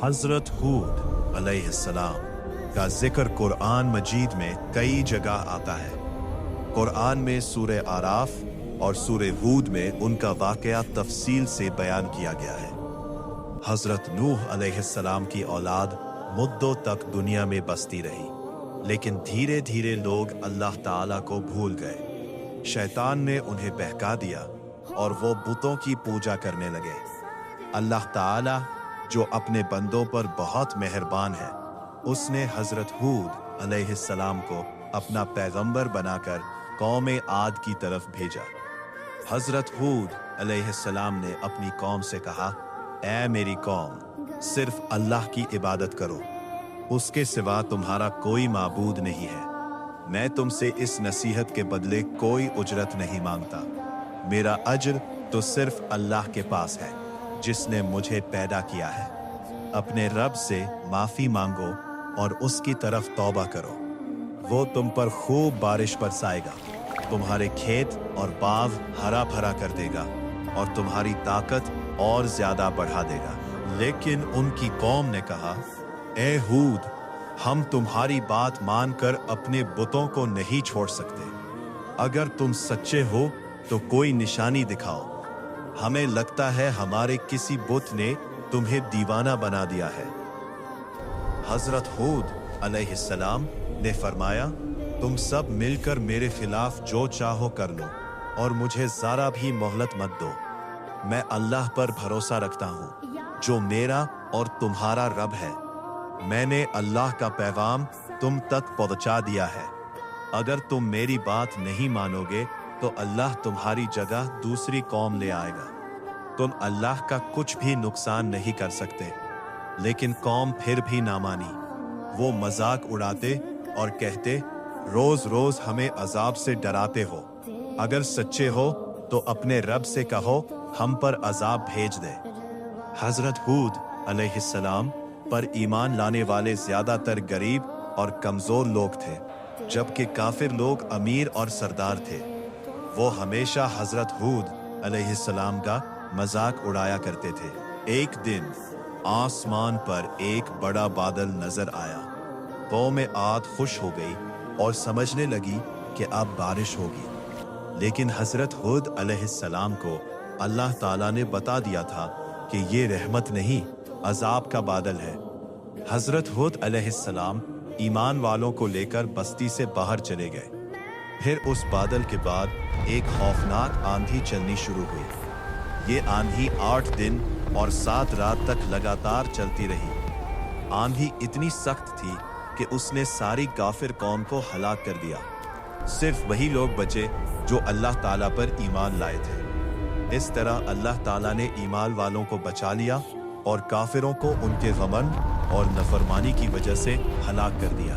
हज़रत हूद अलैहिस्सलाम का जिक्र कुरान मजीद में कई जगह आता है। कुरान में सूरह आराफ और सूरह हूद में उनका वाक़या तफसील से बयान किया गया है। हज़रत नूह अलैहिस्सलाम की औलाद मुद्दों तक दुनिया में बसती रही, लेकिन धीरे धीरे लोग अल्लाह ताला को भूल गए। शैतान ने उन्हें बहका दिया और वो बुतों की पूजा करने लगे। अल्लाह ताला जो अपने बंदों पर बहुत मेहरबान है, उसने हज़रत हूद अलैहिस्सलाम को अपना पैगंबर बनाकर कौम आद की तरफ भेजा। हज़रत हूद अलैहिस्सलाम ने अपनी कौम से कहा, ऐ मेरी कौम, सिर्फ अल्लाह की इबादत करो, उसके सिवा तुम्हारा कोई माबूद नहीं है। मैं तुमसे इस नसीहत के बदले कोई उजरत नहीं मांगता। मेरा अज्र तो सिर्फ अल्लाह के पास है जिसने मुझे पैदा किया है। अपने रब से माफ़ी मांगो और उसकी तरफ तौबा करो। वो तुम पर खूब बारिश बरसाएगा, तुम्हारे खेत और बाग हरा भरा कर देगा और तुम्हारी ताकत और ज्यादा बढ़ा देगा। लेकिन उनकी कौम ने कहा, ए हूद, हम तुम्हारी बात मानकर अपने बुतों को नहीं छोड़ सकते। अगर तुम सच्चे हो तो कोई निशानी दिखाओ। हमें लगता है हमारे किसी बुत ने तुम्हें दीवाना बना दिया है। हज़रत हूद अलैहिस्सलाम ने फरमाया, तुम सब मिलकर मेरे खिलाफ जो चाहो कर लो और मुझे ज़रा भी मोहलत मत दो। मैं अल्लाह पर भरोसा रखता हूँ जो मेरा और तुम्हारा रब है। मैंने अल्लाह का पैगाम तुम तक पहुँचा दिया है। अगर तुम मेरी बात नहीं मानोगे तो अल्लाह तुम्हारी जगह दूसरी कौम ले आएगा। तुम अल्लाह का कुछ भी नुकसान नहीं कर सकते। लेकिन कौम फिर भी ना मानी। वो मजाक उड़ाते और कहते, रोज रोज हमें अजाब से डराते हो। अगर सच्चे हो तो अपने रब से कहो हम पर अजाब भेज दे। हज़रत हूद अलैहिस्सलाम पर ईमान लाने वाले ज्यादातर गरीब और कमजोर लोग थे, जबकि काफिर लोग अमीर और सरदार थे। वो हमेशा हज़रत हूद अलैहिस्सलाम का मजाक उड़ाया करते थे। एक दिन आसमान पर एक बड़ा बादल नजर आया। कौम आद खुश हो गई और समझने लगी कि अब बारिश होगी। लेकिन हज़रत हूद अलैहिस्सलाम को अल्लाह ताला ने बता दिया था कि ये रहमत नहीं, अजाब का बादल है। हज़रत हूद अलैहिस्सलाम ईमान वालों को लेकर बस्ती से बाहर चले गए। फिर उस बादल के बाद एक खौफनाक आंधी चलनी शुरू हुई। ये आंधी 8 दिन और 7 रात तक लगातार चलती रही। आंधी इतनी सख्त थी कि उसने सारी काफिर कौम को हलाक कर दिया। सिर्फ वही लोग बचे जो अल्लाह ताला पर ईमान लाए थे। इस तरह अल्लाह ताला ने ईमान वालों को बचा लिया और काफिरों को उनके गमन और नफरमानी की वजह से हलाक कर दिया।